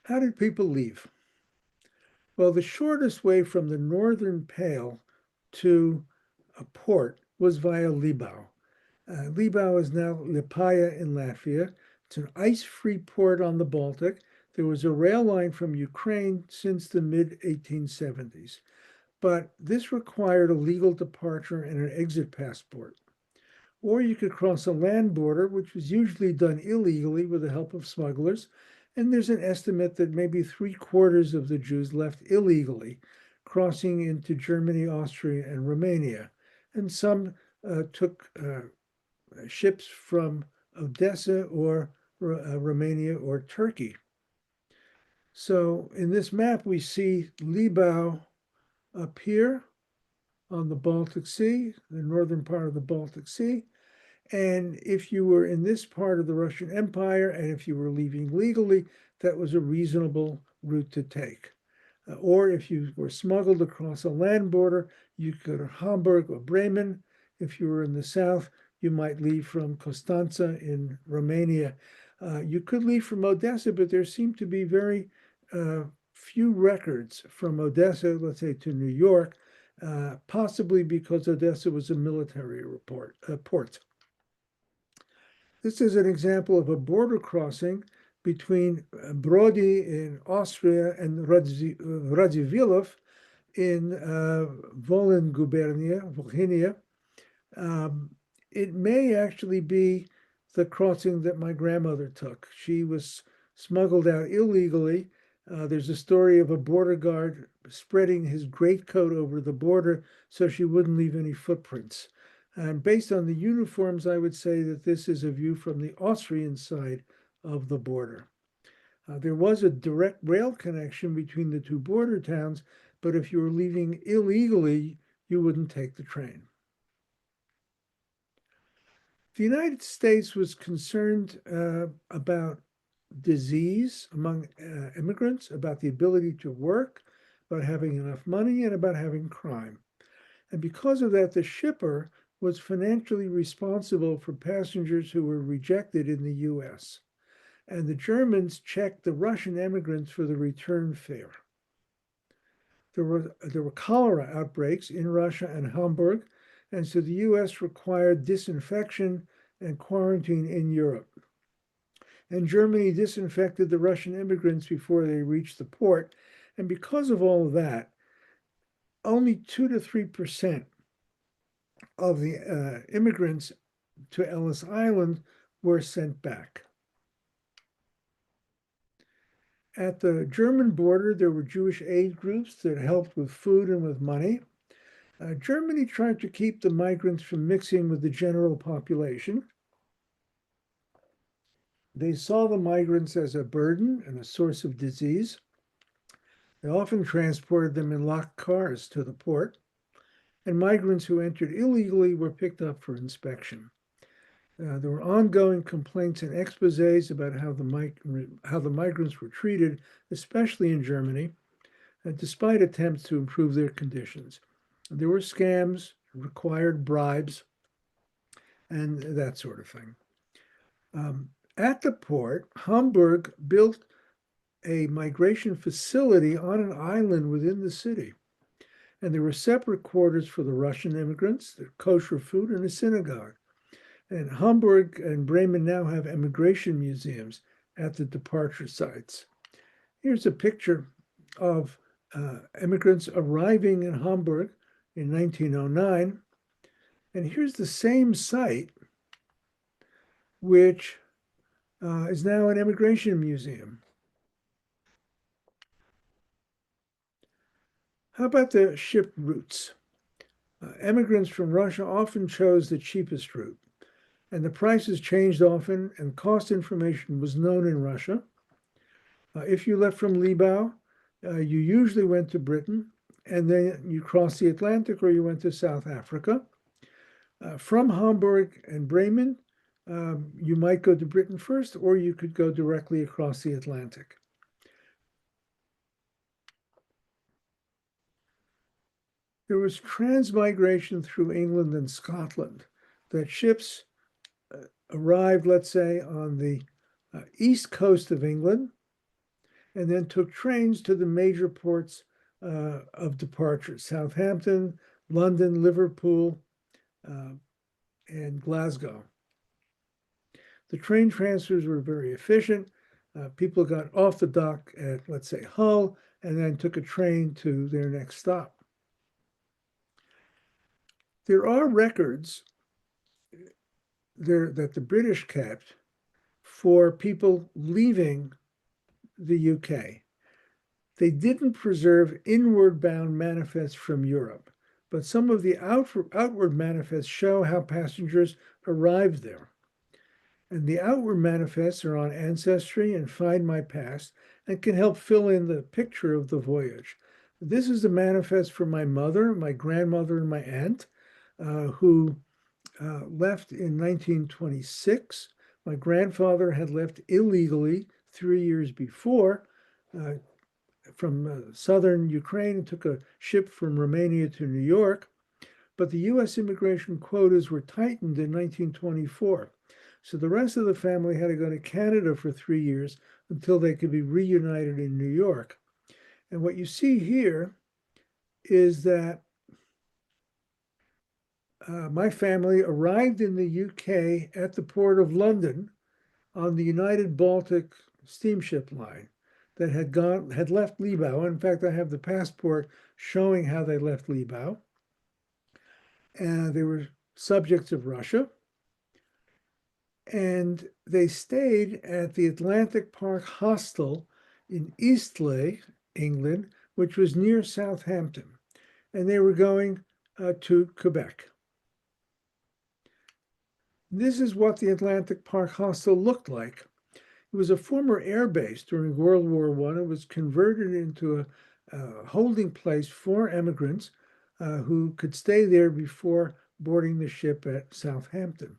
How did people leave? Well, the shortest way from the northern Pale to a port was via Libau. Libau is now Liepāja in Latvia. It's an ice-free port on the Baltic. There was a rail line from Ukraine since the mid-1870s, but this required a legal departure and an exit passport. Or you could cross a land border, which was usually done illegally with the help of smugglers. And there's an estimate that maybe 3/4 of the Jews left illegally, crossing into Germany, Austria, and Romania. And some took ships from Odessa or Romania or Turkey. So in this map, we see Libau up here on the Baltic Sea, the northern part of the Baltic Sea. And if you were in this part of the Russian Empire, and if you were leaving legally, that was a reasonable route to take. Or if you were smuggled across a land border, you could go to Hamburg or Bremen. If you were in the south, you might leave from Constanța in Romania. You could leave from Odessa, but there seem to be very few records from Odessa, let's say, to New York, possibly because Odessa was a military port. This is an example of a border crossing between Brody in Austria and Radzivilov in Volyn gubernia, Volhynia. It may actually be the crossing that my grandmother took. She was smuggled out illegally. There's a story of a border guard spreading his greatcoat over the border so she wouldn't leave any footprints. And based on the uniforms, I would say that this is a view from the Austrian side of the border. There was a direct rail connection between the two border towns, but if you were leaving illegally, you wouldn't take the train. The United States was concerned about disease among immigrants, about the ability to work, about having enough money, and about having crime. And because of that, the shipper was financially responsible for passengers who were rejected in the US. And the Germans checked the Russian immigrants for the return fare. There were cholera outbreaks in Russia and Hamburg, and so the US required disinfection and quarantine in Europe. And Germany disinfected the Russian immigrants before they reached the port. And because of all of that, only 2 to 3% of the immigrants to Ellis Island were sent back. At the German border, there were Jewish aid groups that helped with food and with money. Germany tried to keep the migrants from mixing with the general population. They saw the migrants as a burden and a source of disease. They often transported them in locked cars to the port, and migrants who entered illegally were picked up for inspection. There were ongoing complaints and exposés about how the migrants were treated, especially in Germany, despite attempts to improve their conditions. There were scams, required bribes, and that sort of thing. At the port, Hamburg built a migration facility on an island within the city. And there were separate quarters for the Russian immigrants, the kosher food, and a synagogue. And Hamburg and Bremen now have immigration museums at the departure sites. Here's a picture of immigrants arriving in Hamburg in 1909. And here's the same site, which is now an immigration museum. How about the ship routes? Immigrants from Russia often chose the cheapest route, and the prices changed often, and cost information was known in Russia. If you left from Libau, you usually went to Britain, and then you crossed the Atlantic or you went to South Africa. From Hamburg and Bremen, you might go to Britain first, or you could go directly across the Atlantic. There was transmigration through England and Scotland, that ships arrived, let's say, on the east coast of England, and then took trains to the major ports of departure: Southampton, London, Liverpool, and Glasgow. The train transfers were very efficient. People got off the dock at, let's say, Hull, and then took a train to their next stop. There are records there that the British kept for people leaving the UK. They didn't preserve inward bound manifests from Europe, but some of the outward manifests show how passengers arrived there. And the outward manifests are on Ancestry and Find My Past and can help fill in the picture of the voyage. This is the manifest for my mother, my grandmother, and my aunt, who left in 1926. My grandfather had left illegally 3 years before from southern Ukraine and took a ship from Romania to New York. But the US immigration quotas were tightened in 1924. So the rest of the family had to go to Canada for 3 years until they could be reunited in New York. And what you see here is that my family arrived in the UK at the port of London on the United Baltic steamship line that had left Libau. In fact, I have the passport showing how they left Libau. And they were subjects of Russia. And they stayed at the Atlantic Park Hostel in Eastleigh, England, which was near Southampton. And they were going to Quebec. This is what the Atlantic Park Hostel looked like. It was a former air base during World War I. It was converted into a holding place for immigrants who could stay there before boarding the ship at Southampton.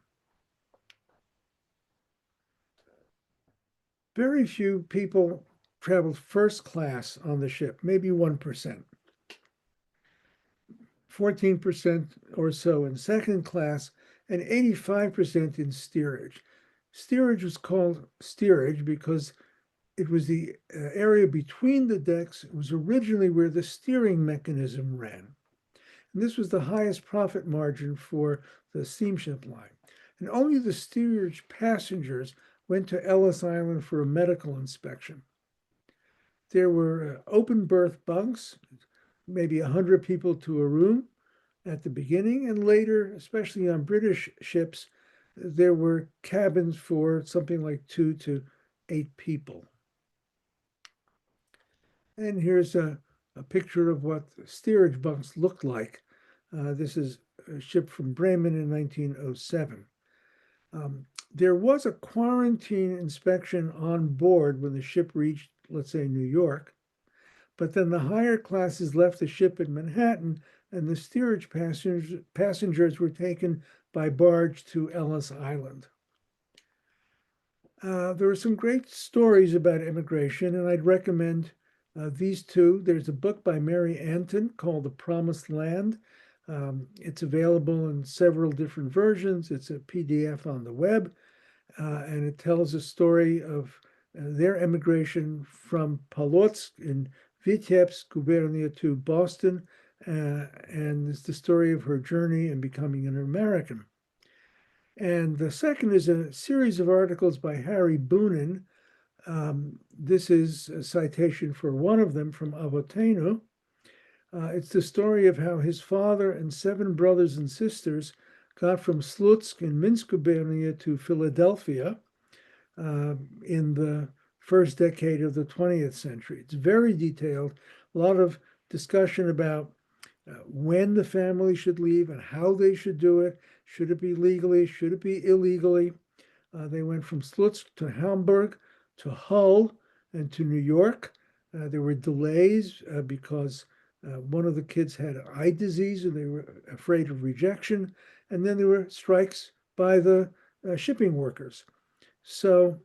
Very few people traveled first class on the ship, maybe 1%. 14% or so in second class, and 85% in steerage. Steerage was called steerage because it was the area between the decks. It was originally where the steering mechanism ran. And this was the highest profit margin for the steamship line. And only the steerage passengers went to Ellis Island for a medical inspection. There were open berth bunks, maybe 100 people to a room at the beginning, and later, especially on British ships, there were cabins for something like 2 to 8 people. And here's a picture of what steerage bunks looked like. This is a ship from Bremen in 1907. There was a quarantine inspection on board when the ship reached, let's say, New York, but then the higher classes left the ship at Manhattan, and the steerage passengers were taken by barge to Ellis Island. There are some great stories about immigration, and I'd recommend these two. There's a book by Mary Anton called The Promised Land. It's available in several different versions. It's a PDF on the web, and it tells a story of their emigration from Polotsk in Vitebsk gubernia to Boston, and it's the story of her journey in becoming an American. And the second is a series of articles by Harry Boonin. This is a citation for one of them from Avotenu. It's the story of how his father and 7 brothers and sisters got from Slutsk in Minsk gubernia to Philadelphia in the first decade of the 20th century. It's very detailed, a lot of discussion about when the family should leave and how they should do it. Should it be legally? Should it be illegally? They went from Slutsk to Hamburg to Hull and to New York. There were delays because one of the kids had eye disease and they were afraid of rejection. And then there were strikes by the shipping workers. So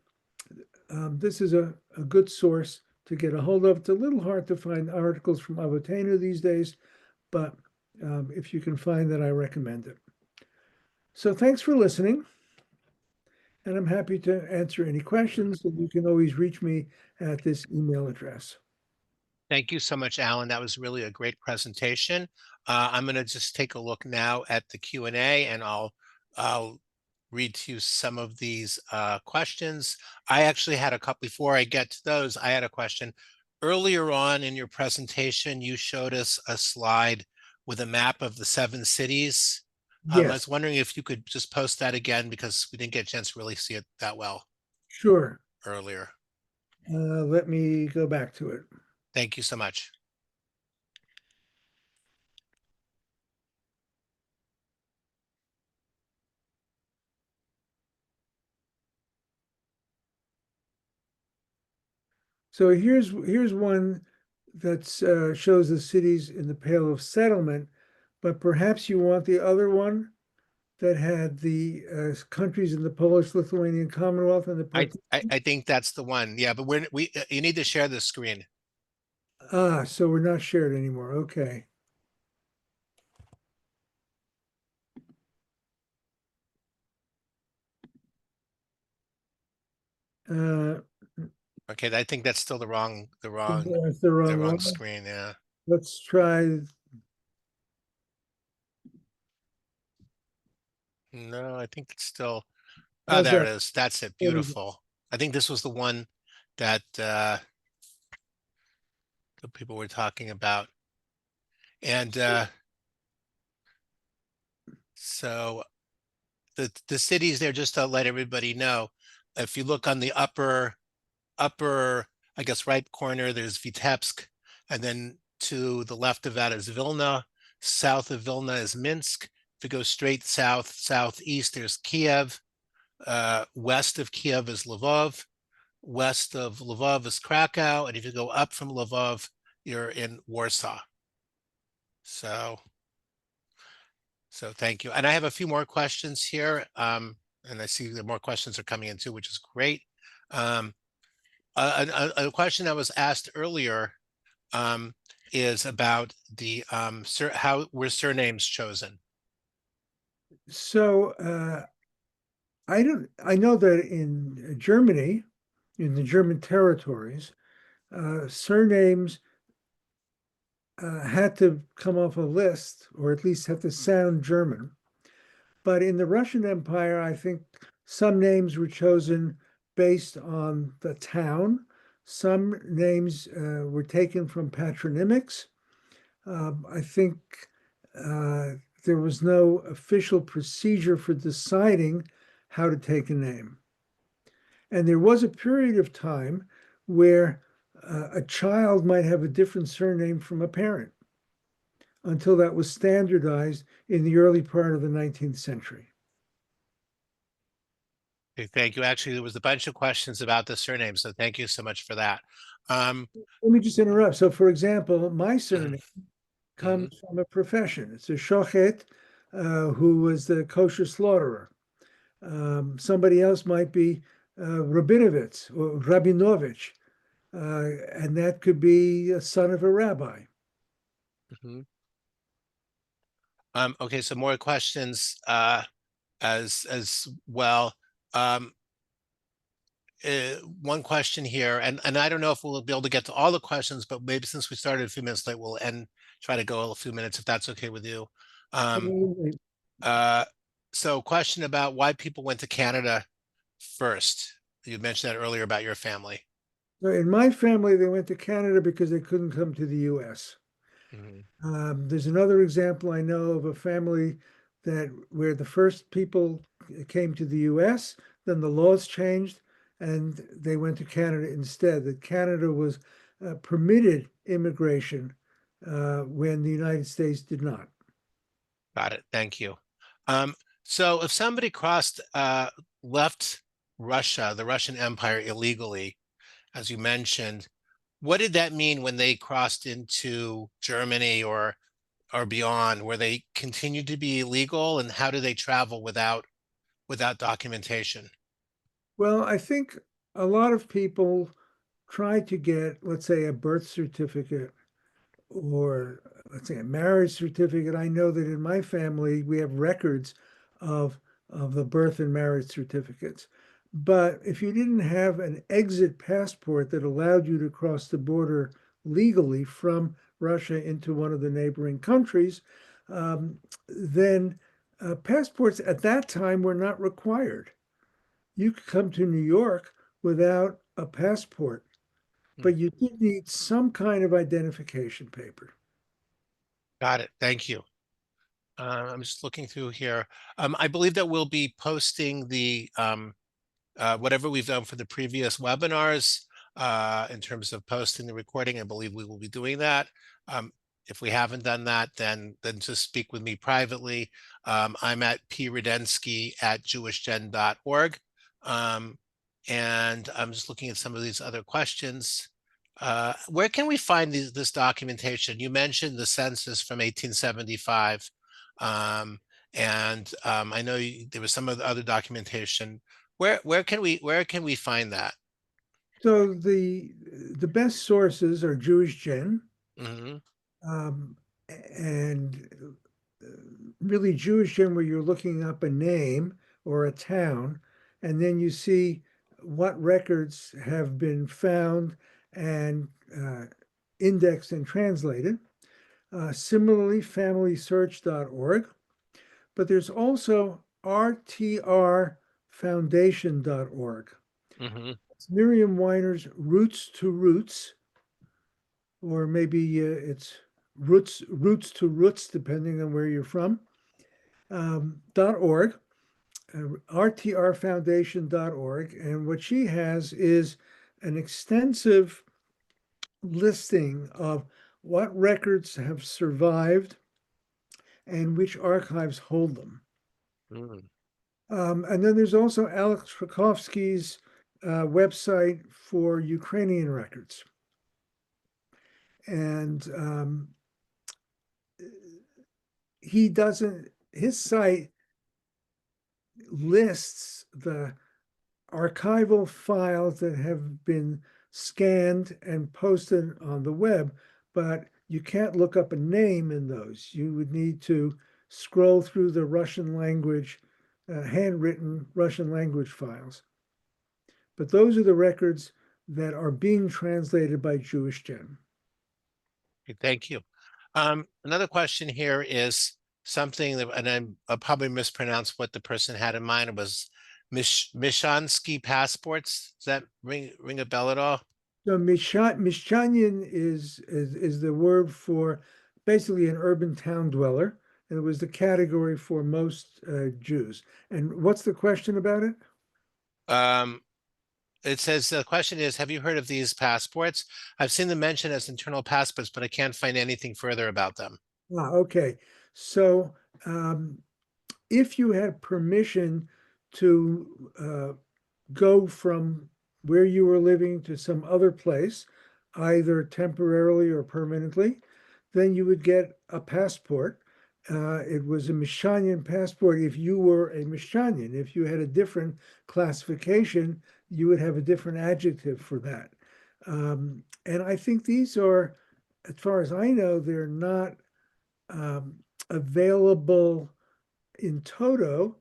this is a good source to get a hold of. It's a little hard to find articles from Avotenu these days, but if you can find that, I recommend it. So thanks for listening, and I'm happy to answer any questions, and you can always reach me at this email address. Thank you so much, Alan. That was really a great presentation. I'm going to just take a look now at the Q&A, and I'll read to you some of these questions. I actually had a couple, before I get to those, I had a question. Earlier on in your presentation, you showed us a slide with a map of the 7 cities. I was Yes, wondering if you could just post that again, because we didn't get a chance to really see it that well sure. earlier. Let me go back to it. Thank you so much. So here's one that shows the cities in the Pale of Settlement, but perhaps you want the other one that had the countries in the Polish-Lithuanian Commonwealth and the I think that's the one. Yeah, but you need to share the screen. so we're not shared anymore. Okay. Uh, Okay, I think that's still that's the the wrong wrong one. screen. Yeah. Let's try. No, I think it's still. Oh, How's there that? it is. That's it. There we go. Beautiful. I think this was the one that the people were talking about. And so the cities there, just to let everybody know, if you look on the upper, I guess, right corner, there's Vitebsk, and then to the left of that is Vilna. South of Vilna is Minsk. If you go straight southeast, there's Kiev. West of Kiev is Lvov. West of Lvov is Krakow. And if you go up from Lvov, you're in Warsaw. So thank you. And I have a few more questions here. And I see that more questions are coming in too, which is great. A question that was asked earlier is about the how were surnames chosen? So I know that in Germany, in the German territories, surnames had to come off a list, or at least have to sound German. But in the Russian Empire, I think some names were chosen based on the town. Some names were taken from patronymics. I think uh, there was no official procedure for deciding how to take a name. And there was a period of time where a child might have a different surname from a parent until that was standardized in the early part of the 19th century. Okay, thank you. Actually, there was a bunch of questions about the surname, so thank you so much for that. Um, Let me just interrupt. So, for example, my mhm, surname comes mhm, from a profession. It's a shochet, who was the kosher slaughterer. Somebody else might be Rabinovitz or Rabinovich, and that could be a son of a rabbi. mhm. Okay, so more questions as well. Um, One question here, and I don't know if we'll be able to get to all the questions, but maybe since we started a few minutes late, we'll end try to go a few minutes if that's okay with you. Um, uh, so question about why people went to Canada first. You mentioned that earlier about your family. So in my family, they went to Canada because they couldn't come to the US. Mhm. There's another example I know of a family that where the first people came to the US, then the laws changed, and they went to Canada instead. That Canada was permitted immigration when the United States did not. Got it. Thank you. Um, so if somebody left Russia, the Russian Empire illegally, as you mentioned, what did that mean when they crossed into Germany or beyond? Were they continued to be illegal, and how do they travel without documentation? Well, I think a lot of people try to get, let's say, a birth certificate or let's say a marriage certificate. I know that in my family we have records of the birth and marriage certificates. But if you didn't have an exit passport that allowed you to cross the border legally from Russia into one of the neighboring countries, um, then passports at that time were not required. You could come to New York without a passport, Hmm, but you did need some kind of identification paper. got it. Thank you. I'm just looking through here. I believe that we'll be posting the whatever we've done for the previous webinars in terms of posting the recording. I believe we will be doing that. Um, if we haven't done that, then just speak with me privately. I'm at prudenski@jewishgen.org. Um, and I'm just looking at some of these other questions. Where can we find this documentation? You mentioned the census from 1875. Um, and I know there was some of the other documentation. Where can we find that? So the best sources are JewishGen, Hmm. um, and really JewishGen, where you're looking up a name or a town, and then you see what records have been found and indexed and translated. Similarly, FamilySearch.org, but there's also RTRFoundation.org. Hmm. It's Miriam Weiner's Roots to Roots, or maybe it's Roots to Roots, depending on where you're from. .org, rtrfoundation.org, and what she has is an extensive listing of what records have survived and which archives hold them. Mm. And then there's also Alex Rakovsky's website for Ukrainian records. And he doesn't, his site lists the archival files that have been scanned and posted on the web, but you can't look up a name in those. You would need to scroll through the Russian language, handwritten Russian language files. But those are the records that are being translated by JewishGen. Okay, thank you. Another question here is something that, and I'll probably mispronounce what the person had in mind. It was Mishansky passports. Does that ring a bell at all? So Mishchanyan is the word for basically an urban town dweller. And it was the category for most Jews. And what's the question about it? Um, it says the question is, have you heard of these passports? I've seen them mentioned as internal passports, but I can't find anything further about them. Okay. So if you had permission to go from where you were living to some other place, either temporarily or permanently, then you would get a passport. It was a Mishanian passport if you were a Mishanian. If you had a different classification, you would have a different adjective for that. And I think these are, as far as I know, they're not um, available in toto,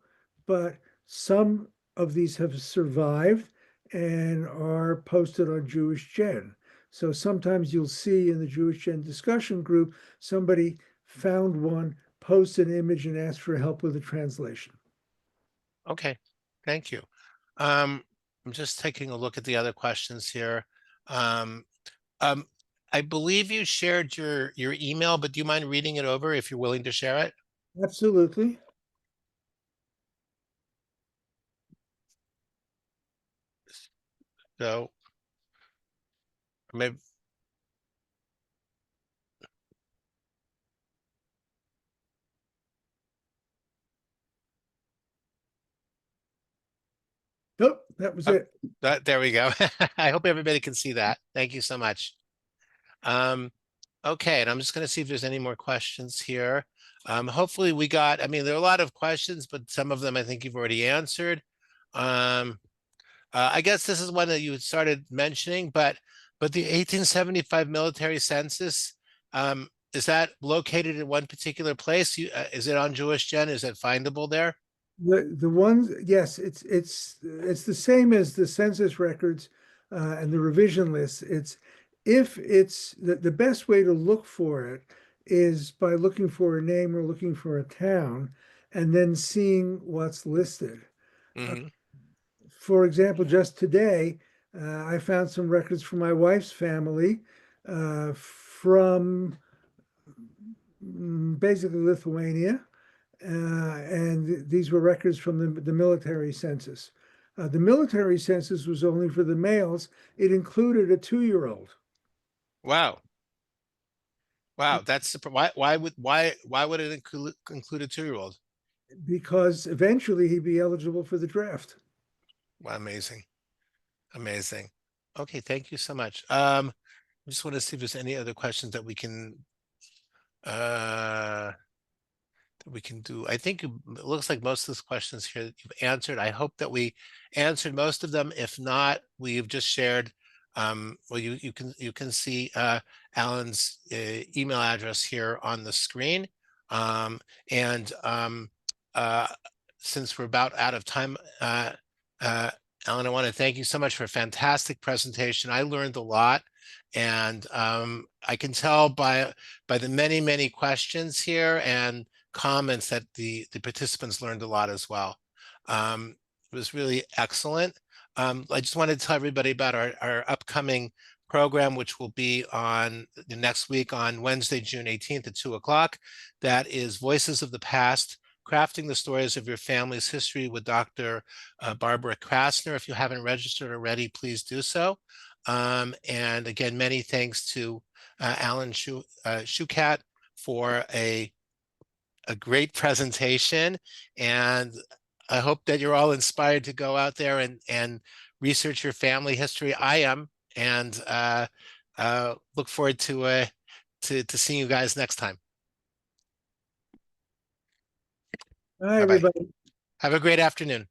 but some of these have survived and are posted on Jewish Gen. So sometimes you'll see in the Jewish Gen discussion group, somebody found one, post an image and ask for help with a translation. Okay, thank you. Um, I'm just taking a look at the other questions here. Um, um, I believe you shared your email, but do you mind reading it over if you're willing to share it? Absolutely. So maybe, Nope, that was oh, it. there we go. I hope everybody can see that. Thank you so much. Um, okay, and I'm just going to see if there's any more questions here. Hopefully we got, I mean, there are a lot of questions, but some of them I think you've already answered. Um, I guess this is one that you had started mentioning, but the 1875 military census, is that located in one particular place? Is it on Jewish Gen? Is it findable there? The ones, yes, it's the same as the census records and the revision lists. It's if it's the best way to look for it is by looking for a name or looking for a town and then seeing what's listed. Hmm. For example, just today, I found some records for my wife's family from basically Lithuania. And these were records from the military census. The military census was only for the males. It included a 2-year-old Wow. Wow. Why would it include a 2-year-old? because eventually he'd be eligible for the draft. Wow, amazing. Amazing. Okay, thank you so much. I just want to see if there's any other questions that uh we can do. I think it looks like most of the questions here that you've answered. I hope that we answered most of them. If not, we've just shared. Well, you can see Alan's email address here on the screen. Um, and uh, since we're about out of time, uh, Alan, I want to thank you so much for a fantastic presentation. I learned a lot, and I can tell by the many questions here and comments that the participants learned a lot as well. It was really excellent. I just wanted to tell everybody about our upcoming program, which will be on the next week on Wednesday, June 18th at 2 o'clock. That is Voices of the Past, Crafting the Stories of Your Family's History with Dr. Barbara Krasner. If you haven't registered already, please do so. And again, many thanks to Alan Shukat for a great presentation. And I hope that you're all inspired to go out there and research your family history. I am, and look forward to seeing you guys next time. Hi, Bye bye. everybody. Have a great afternoon.